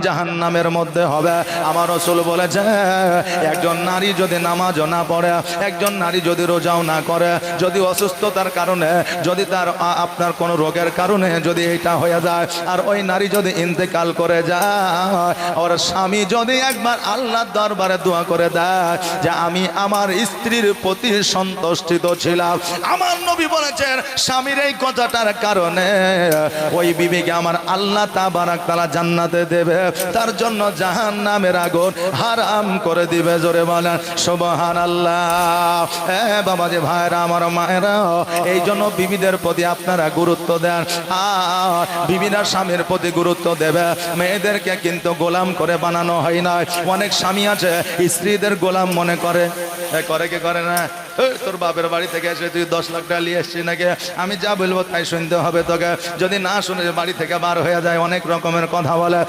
জাহান্নামের মধ্যে হবে। আমার রাসূল বলেছে, একজন নারী যদি নামাজ না পড়ে, একজন নারী যদি রোজাও না করে, যদি অসুস্থতার কারণে, যদি তার আপনার কোনো রোগের কারণে যদি এটা হয়ে যায়, আর ওই নারী যদি ইন্তেকাল করে যায়, ওর স্বামী যদি একবার আল্লাহর দরবারে দোয়া করে দেয় যে আমি আমার স্ত্রীর প্রতি সন্তুষ্টিত ছিলাম, আমার নবী বলেছেন স্বামীর এই কথাটার কারণে ওই বিবিকে আমার আল্লাহ তাবারাক তাআলা জান্নাতে দেবে, তার জন্য জাহান্নামের আগুন হারাম করে দিবে। জোরে বলেন সুবহানাল্লাহ। বাবা যে ভাইরা, আমার মায়েরা, এই জন্য বিবিদের প্রতি আপনারা গুরুত্ব দেন, আর বিবিরা স্বামীর প্রতি গুরুত্ব দেবে। মেয়েদেরকে কিন্তু গোলাম করে বানানো হয় না। অনেক স্বামী আছে স্ত্রীদের গোলাম মনে করে, করে কি করে না? তোর বাপের বাড়ি থেকে এসে তুই 10 লাখ টাকা নিয়ে এসছিস নাকি, আমি যা বলবো তাই শুনতে হবে তোকে, যদি না শুনে বাড়ি থেকে বার হয়ে যায় অনেক রকমের কথা বলে।